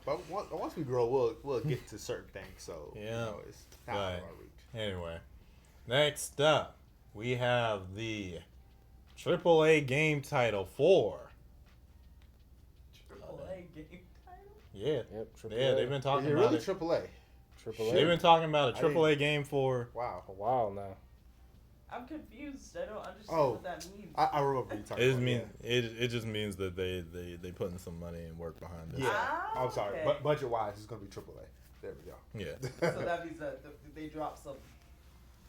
But once we grow, we'll get to certain things. So it's not out of our reach. Anyway, next up we have the AAA game title for. AAA game title? Yeah. Yep. Yeah, they've been talking Is it about really it. AAA? AAA. They've been talking about a AAA game for Wow. A while now. I'm confused. I don't understand what that means. I remember you talking about it just means that they putting some money and work behind this. Yeah. I'm sorry. Okay. But budget wise, it's gonna be AAA. There we go. Yeah. So that means that they drop some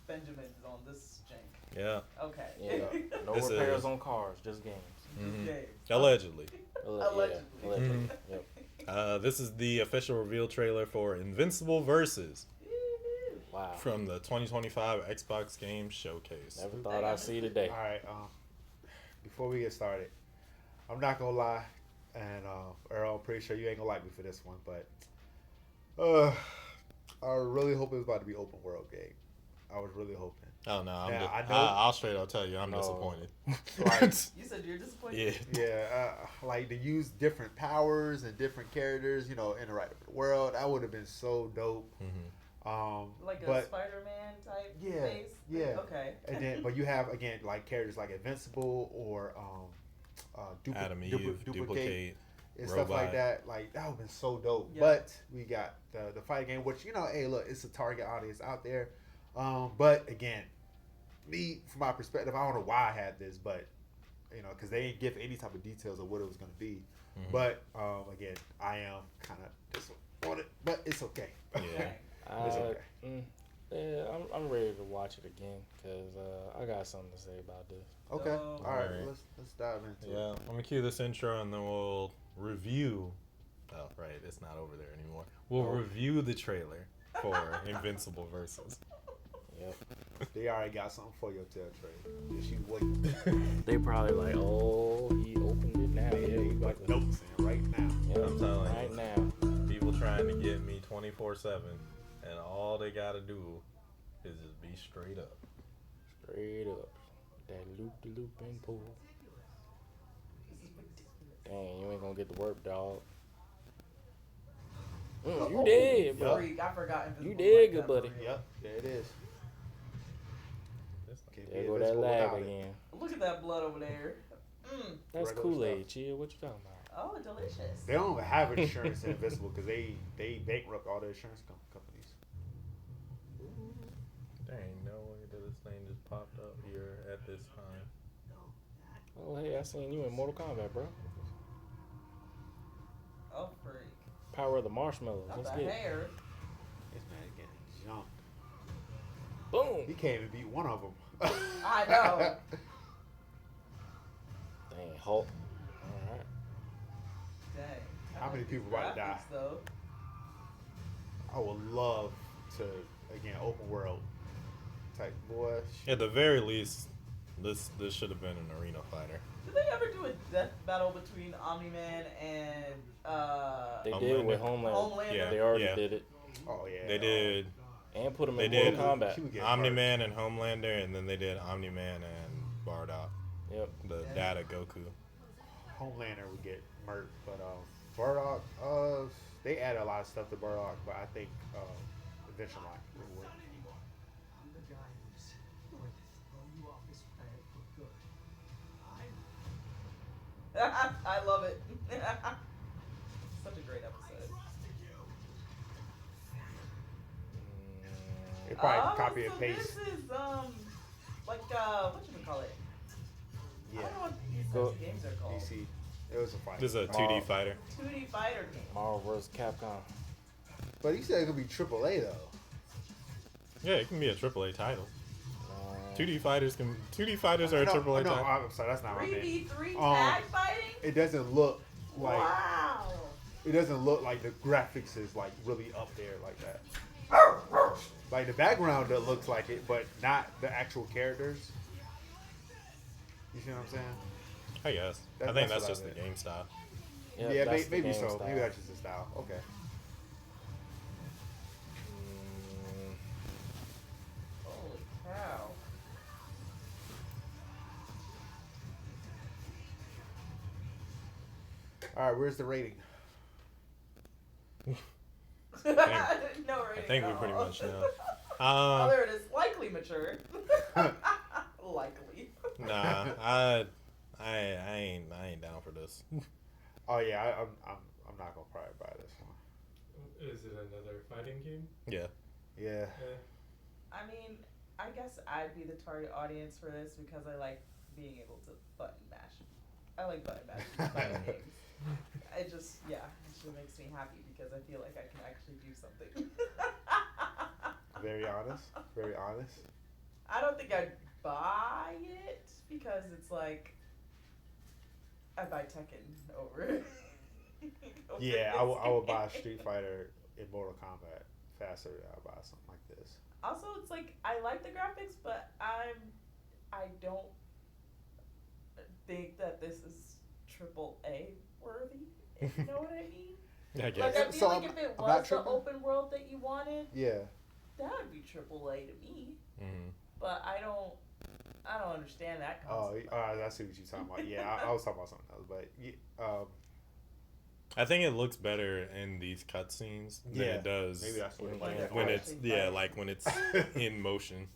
Benjamins on this jank. Yeah. Okay. Yeah. No This repairs is- on cars, just games. Mhm. Games. Allegedly. Allegedly. Yeah, allegedly. Mhm. Yep. This is the official reveal trailer for Invincible Versus Wow. from the 2025 Xbox Game Showcase. Never thought I'd see today. All right. Before we get started, I'm not gonna lie, and Earl, I'm pretty sure you ain't gonna like me for this one, but I really hope it was about to be open world game. I was really hoping. Oh no! I know- I'll straight up tell you, I'm No. disappointed. Like, You said you're disappointed? Yeah. yeah, like to use different powers and different characters, interact with the world. That would have been so dope. Mm-hmm. Like a but Spider-Man type Yeah, face? yeah. Okay. and then, but you have again like characters like Invincible or Adam Eve, Duplicate, and stuff like Robot. that. Like that would have been so dope. Yeah. But we got the fighting game, which hey, look, it's a target audience out there. But again, me from my perspective, I don't know why I had this, but because they didn't give any type of details of what it was going to be. Mhm. But again, I am kind of disappointed, but it's okay. Yeah. It's okay. Yeah, I'm ready to watch it again because I got something to say about this. Okay, So- all right, Alright. let's dive into Yeah, it. I'm gonna cue this intro and then we'll review. Oh, right, it's not over there anymore. We'll Oh. review the trailer for Invincible Versus. Yep. They already got something for your tail trade. Just you wait. They probably like, oh, he opened it now. Yeah, we about Put to. notes in right now. Yeah, I'm telling right you. now. People trying to get me 24/7, and all they gotta do is just be straight up. Straight up. That loop de loop and pull. Dang, you ain't gonna get to work, dog. You did, bro. Freak, I forgot Invincible You did like good, that, buddy. for real. Yep, there it is. Can't There be go that invisible lag without it. again. Look at that blood over there. That's Regular Kool-Aid, chill. What you talking about? Oh, delicious. They don't even have insurance in Invincible because they bankrupt all the insurance companies. There ain't no way that this thing just popped up here at this time. Oh, hey, I seen you in Mortal Kombat, bro. Oh, freak. Power of the marshmallows. Not Let's the get it. hair. This man getting jumped. Boom. He can't even beat one of them. I know. Dang, Hulk. All right. Dang. I How like many these people about to die? graphics, though. I would love to again open world type boy. At the very least, this should have been an arena fighter. Did they ever do a death battle between Omni-Man and They Homelander. did with Homelander. Homelander? Yeah. They already did it. Oh yeah, They did And put him They in Mortal did. Kombat. She would get Omni-Man and Homelander, and then they did Omni-Man and Bardock, Yep. the Yeah. Data Goku. Homelander would get murked, but Bardock, they added a lot of stuff to Bardock, but I think eventually it would. I'm the guy who's going to throw you off this planet for good. I love it. Such a great episode. They probably copy and so paste. This is like what you call it? Yeah, I don't know what these Go- types of games are called. DC. It was a fight. This is a 2D fighter. 2D fighter game. Marvel vs. Capcom. But he said it could be AAA though. Yeah, it can be a AAA title. 2D fighters are a No, AAA no, title. I'm sorry, that's not what I meant. 3v3 Um, tag fighting? It doesn't look like Wow. it doesn't look like the graphics is like really up there like that. Like the background that looks like it, but not the actual characters. You see what I'm saying? I guess. That- I think that's that's what just I the meant. game style. Yep, yeah, that's the maybe game so. style. Maybe that's just the style. Okay. Holy cow. All right, where's the rating? No rating. I think we at pretty all. much know. Oh, there it is. Likely mature. Likely. Nah, I ain't down for this. Oh yeah, I'm not gonna probably buy this one. Is it another fighting game? Yeah. Yeah. I mean, I guess I'd be the target audience for this because I like being able to button mash. I like button mashing fighting games. It just makes me happy because I feel like I can actually do something. Very honest. Very honest. I don't think I'd buy it because it's like I buy Tekken over. Yeah, I would buy a Street Fighter in Mortal Kombat faster than I'll buy something like this. Also, it's like I like the graphics, but I don't think that this is AAA worthy. If you know what I mean? I guess. Like I feel So like I'm- if it I'm not was the tripping. open world that you wanted, Yeah. that would be AAA to me. Mm-hmm. But I don't understand that Oh, concept. I see what you're talking about. Yeah, I was talking about something else, but I think it looks better in these cutscenes than Yeah, it does maybe that's what it When is. they're when it's actually fighting. like when it's in motion.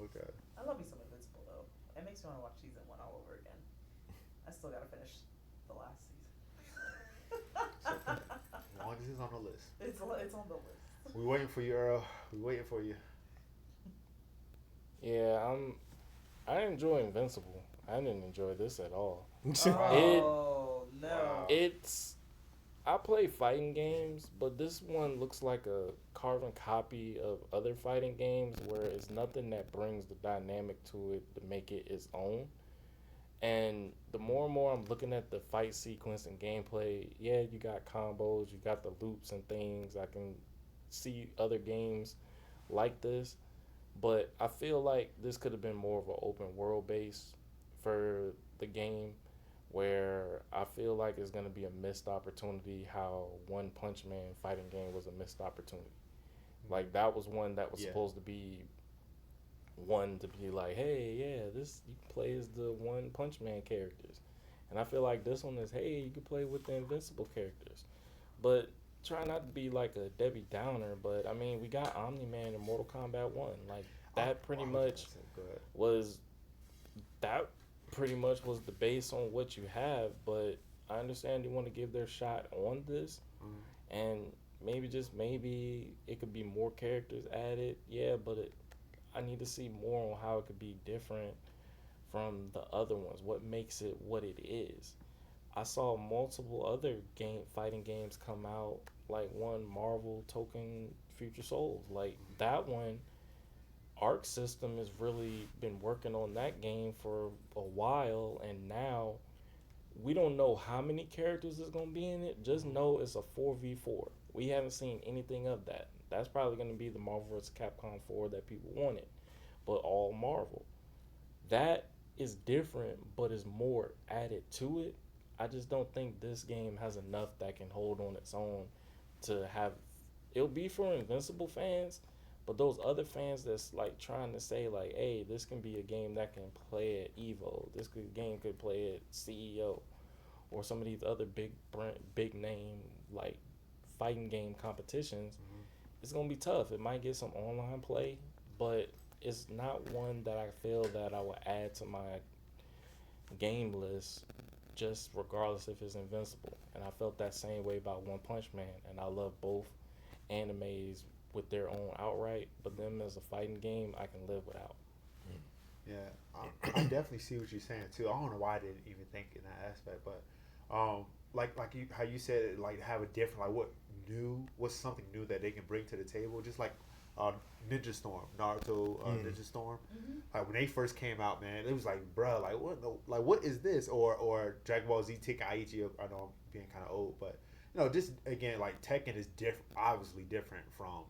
Okay. I love me some Invincible though. It makes me want to watch season 1 all over again. I still gotta finish the last season. As long as it's on the list. It's on the list. We waiting for you, Earl. We waiting for you. Yeah, I enjoy Invincible. I didn't enjoy this at all. Oh no. Wow. I play fighting games, but this one looks like a carbon copy of other fighting games where it's nothing that brings the dynamic to it to make it its own. And the more and more I'm looking at the fight sequence and gameplay, yeah, you got combos, you got the loops and things. I can see other games like this, but I feel like this could have been more of an open world base for the game, where I feel like it's going to be a missed opportunity how One Punch Man fighting game was a missed opportunity. Like, that was one that was Yeah. supposed to be one to be like, hey, yeah, this you can play as the One Punch Man characters. And I feel like this one is, hey, you can play with the Invincible characters. But try not to be like a Debbie Downer, but I mean, we got Omni-Man in Mortal Kombat 1. Like, that pretty much good. was the base on what you have, but I understand you want to give their shot on this, and maybe it could be more characters added, yeah, but I need to see more on how it could be different from the other ones. What makes it what it is? I saw multiple other fighting games come out, like one Marvel Token Future Souls, like that one. Arc System has really been working on that game for a while, and now we don't know how many characters is going to be in it. Just know it's a 4v4. We haven't seen anything of that. That's probably going to be the Marvel vs. Capcom 4 that people wanted, but all Marvel. That is different, but is more added to it. I just don't think this game has enough that can hold on its own to have. It'll be for Invincible fans, but those other fans that's like trying to say like, hey, this can be a game that can play at Evo. Game could play at CEO, or some of these other big name like fighting game competitions. It's gonna be tough. It might get some online play, but it's not one that I feel that I would add to my game list, just regardless if it's Invincible. And I felt that same way about One Punch Man, and I love both animes with their own outright, but them as a fighting game, I can live without. Yeah, I definitely see what you're saying too. I don't know why I didn't even think in that aspect, but like how you said, like have a different, like what's something new that they can bring to the table, just like Ninja Storm, Naruto Ninja Storm. Like when they first came out, man, it was like, bruh, like what is this? Or Dragon Ball Z Tenkaichi. I know I'm being kind of old, but just again, like Tekken is obviously different from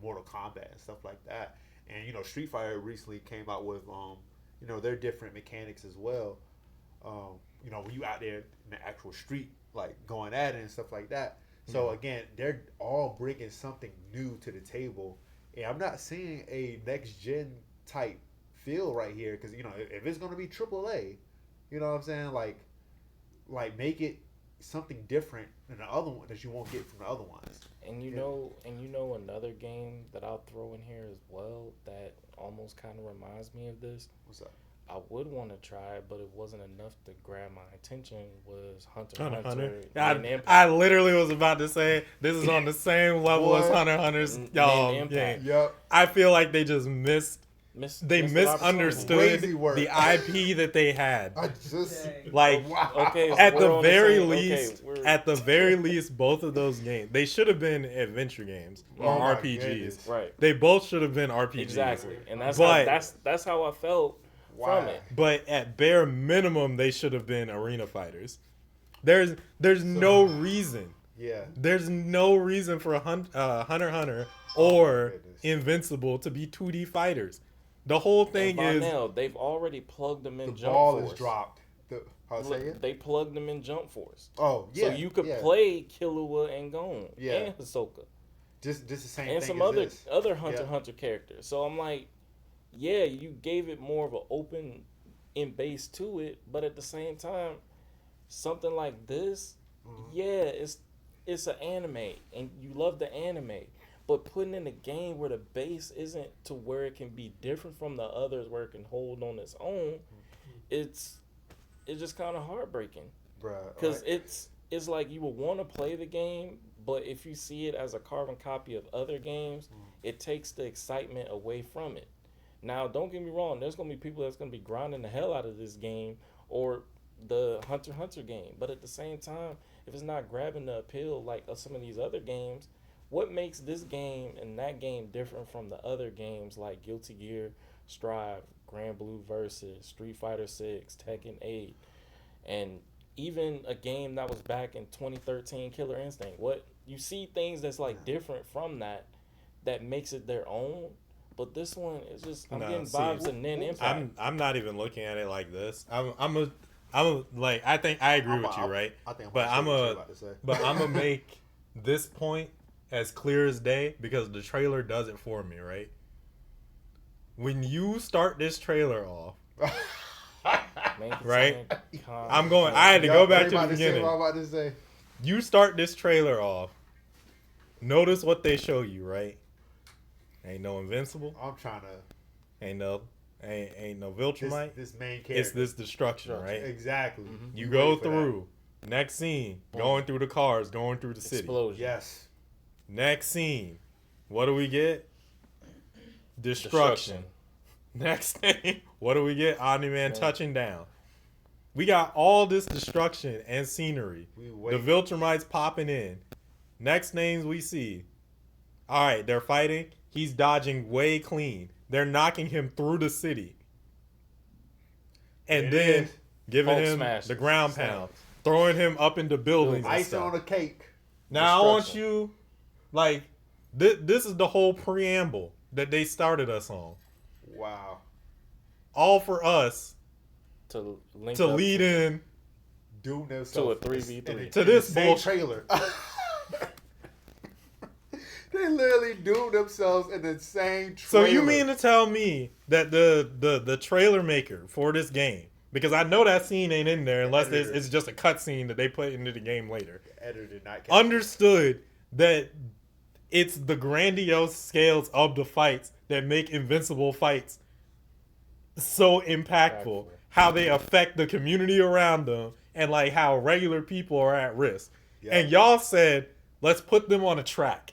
Mortal Kombat and stuff like that. And Street Fighter recently came out with their different mechanics as well. When you out there in the actual street, like going at it and stuff like that. So again, they're all bringing something new to the table, and I'm not seeing a next gen type feel right here. Because if it's gonna be AAA, you know what I'm saying? Like make it something different than the other one that you won't get from the other ones. And you know another game that I'll throw in here as well that almost kind of reminds me of this. What's up? I would want to try it, but it wasn't enough to grab my attention. Was Hunter Hunter x Hunter. Hunter. Nin Impact. I literally was about to say this is on the same level as What? Hunter x Hunter's Nin game. Impact. Yep. I feel like they just Missed they an opportunity. misunderstood Crazy work. the IP that they had. I just Dang. Like wow. Okay, so at we're the on very same- least, okay, we're- at the very least, both of those games they should have been adventure games or Oh my RPGs. goodness. right. They both should have been RPGs. Exactly, and that's But- that's how I felt from it. But at bare minimum, they should have been arena fighters. There's no reason. Yeah. There's no reason for Hunter x Hunter or goodness. Invincible to be 2D fighters. The whole thing And is by now, they've already plugged them in The Jump ball Force. is dropped. How to say it? They plugged them in Jump Force. Oh, yeah. So you could yeah. play Killua and Gon Yeah. and Hisoka just the same and thing some as other this. other Hunter Yeah. Hunter characters. So I'm like, yeah, you gave it more of an open in base to it, but at the same time, something like this, yeah, it's an anime and you love the anime, but putting in a game where the base isn't to where it can be different from the others, where it can hold on its own, it's just kind of heartbreaking. Bruh, Because like, it's like you would want to play the game, but if you see it as a carbon copy of other games, it takes the excitement away from it. Now, don't get me wrong. There's going to be people that's going to be grinding the hell out of this game or the Hunter x Hunter game. But at the same time, if it's not grabbing the appeal like of some of these other games, what makes this game and that game different from the other games like Guilty Gear, Strive, Grand Blue Versus, Street Fighter 6, Tekken 8, and even a game that was back in 2013, Killer Instinct? What you see things that's like different from that makes it their own. But this one is just I'm No, getting see, vibes of Nin Impact. I'm not even looking at it like this. I'm like I think I agree with you, right? I think But I'm about to say. gonna make this point as clear as day because the trailer does it for me, right? When you start this trailer off, right? I had to go back to the beginning. What I'm about to say. You start this trailer off. Notice what they show you, right? Ain't no Invincible. I'm trying to. Ain't no Viltrumite. This main character. It's this destruction, right? Exactly. You I'm go ready for that. through. Next scene, going through the cars, going through the city. Explosion. Yes. Next scene, what do we get? Destruction. Next thing, what do we get? Omni-Man touching down. We got all this destruction and scenery. We The wait. Viltrumites popping in. Next names we see. All right, they're fighting. He's dodging way clean. They're knocking him through the city. And It then is. giving Hulk him smash. the ground pound. Throwing him up into buildings and Icing stuff. on the cake. Now I want Destruction. you, like, this is the whole preamble that they started us on. Wow. All for us To link to up lead in. Doom themselves To a 3v3. To this same bullshit. trailer. They literally doomed themselves in the same So trailer. you mean to tell me that the trailer maker for this game, because I know that scene ain't in there unless it's just a cutscene that they put into the game later, the editor did not catch understood that it's the grandiose scales of the fights that make Invincible fights so impactful, how they affect the community around them, and like how regular people are at risk. Yeah. And y'all said, let's put them on a track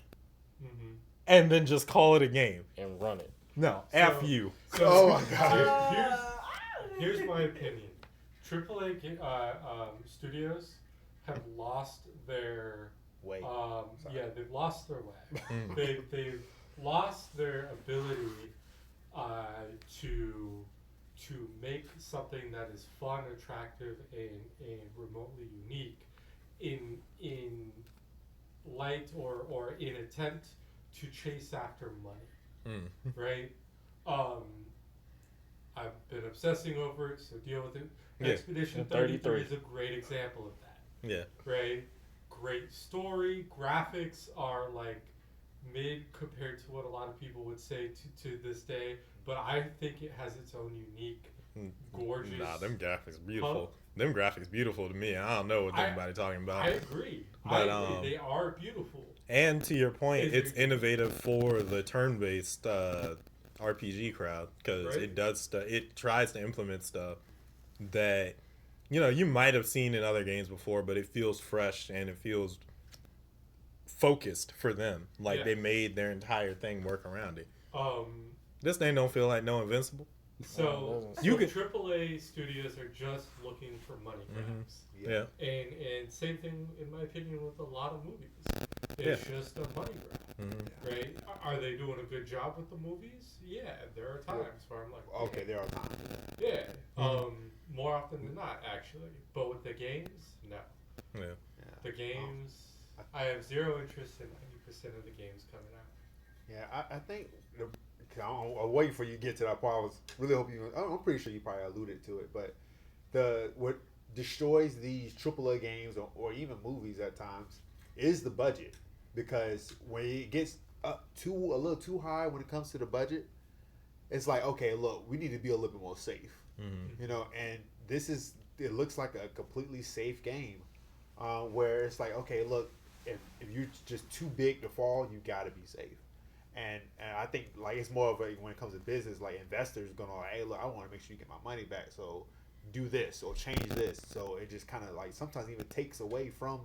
and then just call it a game. and run it. No, F you. So, Oh my God. Here's my opinion. AAA studios have lost their Wait. they've lost their way. They've lost their ability to make something that is fun, attractive, and remotely unique in light or in attempt to chase after money. Right? I've been obsessing over it, so deal with it. Yeah. Expedition 33 33 is a great example of that. Yeah. Right? Great story. Graphics are like mid compared to what a lot of people would say to this day, but I think it has its own unique gorgeous. Nah, them graphics beautiful. Them graphics beautiful to me. I don't know what everybody talking about. I agree. But, They are beautiful. And to your point, it's innovative for the turn-based RPG crowd because Right. it does it tries to implement stuff that you might have seen in other games before, but it feels fresh and it feels focused for them. Like they made their entire thing work around it. This thing don't feel like no Invincible. So You could- AAA studios are just looking for money grabs. Yeah. And same thing, in my opinion, with a lot of movies. It's just a money grab, right? Are they doing a good job with the movies? Yeah, there are times where I'm like, Okay, there are times. yeah, more often than not, actually. But with the games, no. Yeah. The games, I have zero interest in 90% of the games coming out. Yeah, I think I'm waiting for you to get to that part. I was really hoping I'm pretty sure you probably alluded to it, but what destroys these AAA games or even movies at times is the budget, because when it gets up a little too high when it comes to the budget, it's like, okay, look, we need to be a little bit more safe, and it looks like a completely safe game, where it's like, okay, look, if you're just too big to fall, you got to be safe. And I think like it's more of a, when it comes to business, like investors gonna like, hey, look, I want to make sure you get my money back, so do this or change this. So it just kind of like sometimes even takes away from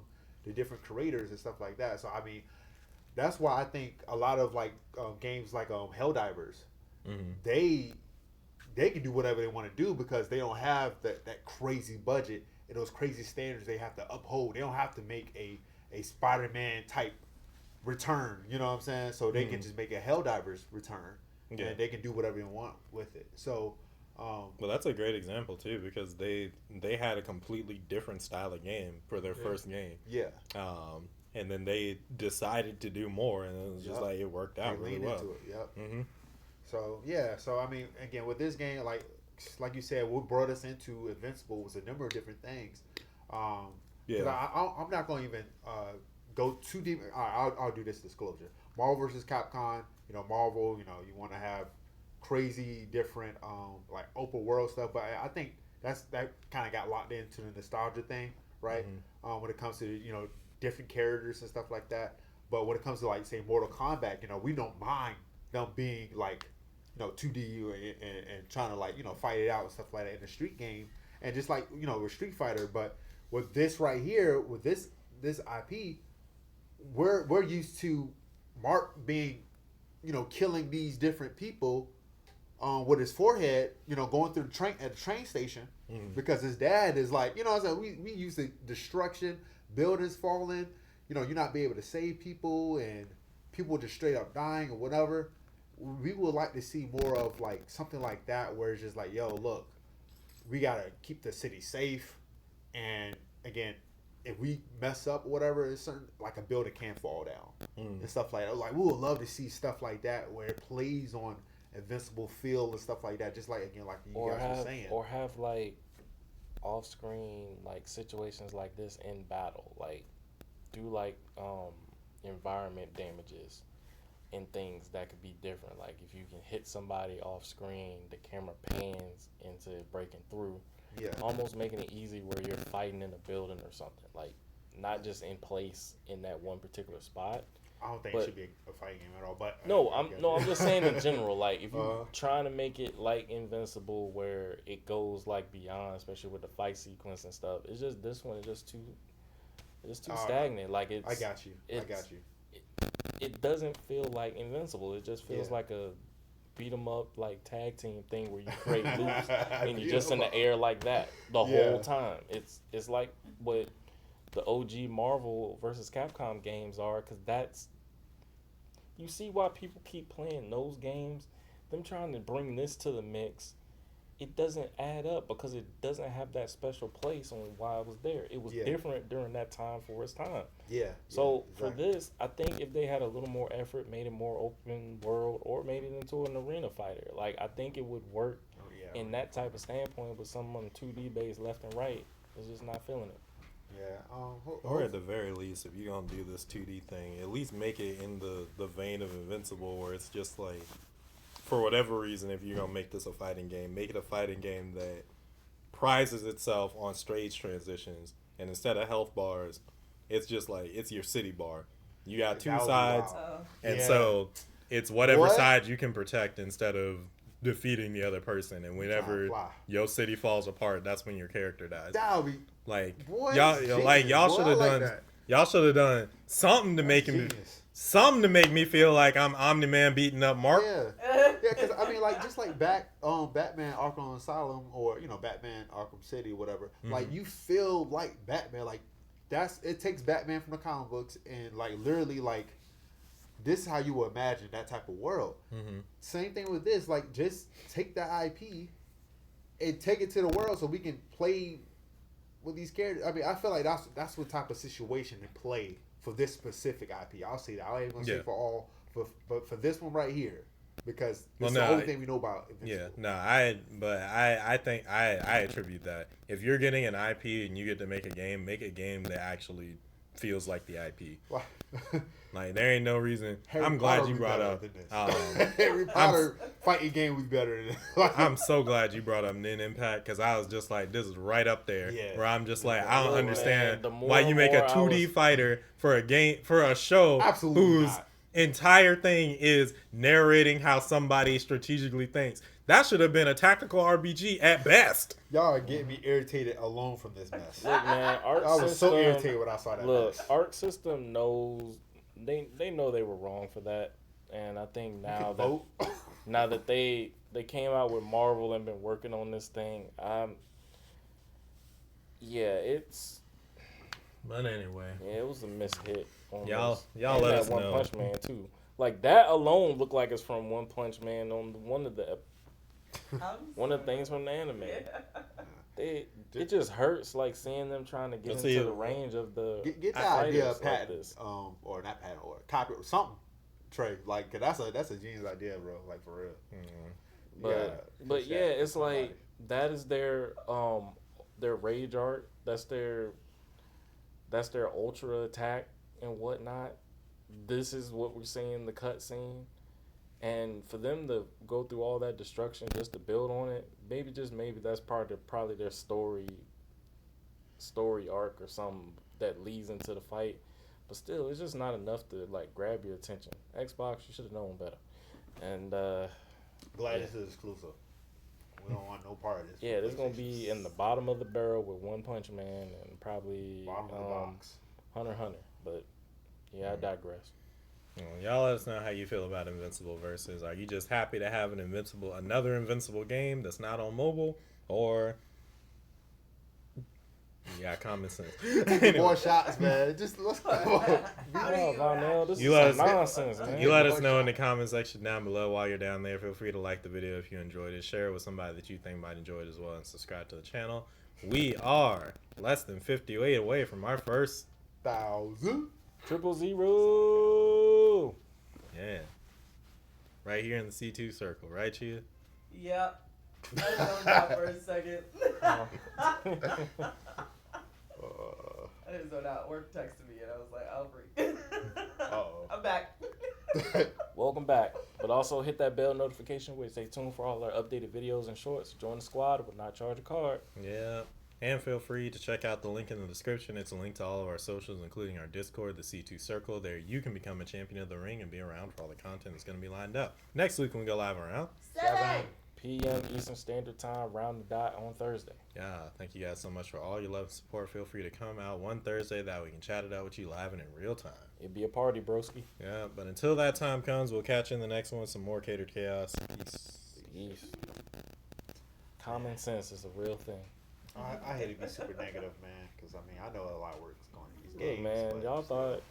the different creators and stuff like that. So I mean, that's why I think a lot of like games like Helldivers, they can do whatever they want to do because they don't have that crazy budget and those crazy standards they have to uphold. They don't have to make a Spider-Man type return, you know what I'm saying? So they can just make a Helldivers return, and they can do whatever they want with it. So, well, that's a great example too, because they had a completely different style of game for their first game. Yeah. And then they decided to do more, and it was just like it worked out really well. Into it. Yep. So yeah. So I mean, again, with this game, like you said, what brought us into Invincible was a number of different things. I'm not going to even go too deep. I'll do this disclosure. Marvel versus Capcom. Marvel. You want to have crazy different like open world stuff, but I think that kind of got locked into the nostalgia thing, right? When it comes to different characters and stuff like that. But when it comes to like say Mortal Kombat, we don't mind them being like 2D and trying to like fight it out and stuff like that in a street game, and just like with Street Fighter. But with this right here, with this IP, we're used to Mark being killing these different people with his forehead, going through the train at the train station, because his dad is like, we used to destruction, buildings falling, you're not be able to save people and people just straight up dying or whatever. We would like to see more of like something like that, where it's just like, yo, look, we gotta keep the city safe, and again, if we mess up or whatever, it's certain like a building can fall down and stuff like that. Like we would love to see stuff like that where it plays on Invincible feel and stuff like that. Just like again, like you guys were saying, or have like off-screen like situations like this in battle, like do like environment damages and things that could be different. Like if you can hit somebody off screen, the camera pans into breaking through. Yeah. Almost making it easy where you're fighting in a building or something. Like not just in place in that one particular spot. I don't think it should be a fighting game at all. But I'm just saying in general. Like if you're trying to make it like Invincible, where it goes like beyond, especially with the fight sequence and stuff. It's just this one is just too stagnant. Like it's. I got you. It doesn't feel like Invincible. It just feels like a beat 'em up like tag team thing where you create loops and you're just in the air like that the whole time. It's like what the OG Marvel versus Capcom games are, because that's, you see why people keep playing those games. Them trying to bring this to the mix, it doesn't add up because it doesn't have that special place on why it was there. It was different during that time for its time. So for this, I think if they had a little more effort, made it more open world, or made it into an arena fighter, like I think it would work in that type of standpoint. With someone 2D based left and right, it's just not feeling it. Or at the very least, if you're gonna do this 2D thing, at least make it in the vein of Invincible, where it's just like for whatever reason, if you're gonna make this a fighting game, make it a fighting game that prizes itself on stage transitions, and instead of health bars, it's just like it's your city bar. You got two That would be sides, wild. and Yeah. so it's whatever What? side you can protect instead of defeating the other person. And whenever Fly. your city falls apart, that's when your character dies. That would be Like boy, y'all, genius. like y'all Boy, should I have like done. that. Y'all should have done something to make him, Genius. something to make me feel like I'm Omni-Man beating up Mark. Yeah. Yeah, because I mean, like just like Batman Arkham Asylum or Batman Arkham City or whatever. Like you feel like Batman. Like it takes Batman from the comic books and like literally like this is how you would imagine that type of world. Same thing with this. Like just take the IP and take it to the world so we can play with these characters. I mean, I feel like that's what type of situation to play for this specific IP. I'll say that. I ain't gonna say for all, but for this one right here. Because it's the only thing we know about Invincible. Yeah, I think I attribute that. If you're getting an IP and you get to make a game that actually feels like the IP. Like there ain't no reason. I'm glad you brought up. Harry Potter fighting game was better than this. I'm so glad you brought up Nin Impact because I was just like, this is right up there. Yeah. Where I'm just like, I don't understand Man, why you make a 2D fighter for a show Absolutely whose not. entire thing is narrating how somebody strategically thinks. That should have been a tactical RPG at best. Y'all are getting me irritated alone from this mess. Look, man, Arc I was System, so irritated when I saw that Look, mess. Arc System knows they know they were wrong for that, and I think now that they came out with Marvel and been working on this thing, it's. But anyway, Yeah, it was a mishit. Y'all and let that us One know. Punch Man too. Like that alone looked like it's from One Punch Man on one of the things from the anime. It just hurts like seeing them trying to get Let's into see. the range of the Get the idea of fighters like patent, this. or not patent, or copy or something. Trey, like 'cause that's a genius idea, bro. Like for real. But yeah, it's like that is their rage art. That's their ultra attack and whatnot. This is what we're seeing the cutscene, and for them to go through all that destruction just to build on it, maybe that's probably their story arc or something that leads into the fight. But still, it's just not enough to like grab your attention. Xbox, you should have known better. And Glad this is exclusive. We don't want no part of this. yeah, this is gonna be in the bottom of the barrel with One Punch Man and probably Bottom of the box. Hunter x Hunter. But yeah, I digress. Y'all let us know how you feel about Invincible versus. Are you just happy to have another Invincible game that's not on mobile, or you got common sense? More shots, man. Just let's go. Vonell, this You is let some us- nonsense, man. You let us know in the comment section down below while you're down there. Feel free to like the video if you enjoyed it. Share it with somebody that you think might enjoy it as well, and subscribe to the channel. We are less than 58 away from our first 1,000. 000. Yeah. Right here in the C2 circle, right, Chia? Yep. I zoned out for a second. I didn't zone out. Work texted me and I was like, I'll breathe. Uh-oh. I'm back. Welcome back. But also hit that bell notification where stay tuned for all our updated videos and shorts. Join the squad. Will not charge a card. Yeah. And feel free to check out the link in the description. It's a link to all of our socials, including our Discord, the C2 Circle. There you can become a champion of the ring and be around for all the content that's going to be lined up. Next week when we go live around. 7 p.m. Eastern Standard Time, round the dot on Thursday. Yeah, thank you guys so much for all your love and support. Feel free to come out one Thursday that we can chat it out with you live and in real time. It'd be a party, broski. Yeah, but until that time comes, we'll catch you in the next one. Some more catered chaos. Peace. Yeesh. Common sense is a real thing. I hate to be super negative, man, because I mean I know a lot of work is going into these Look, games. man, but y'all thought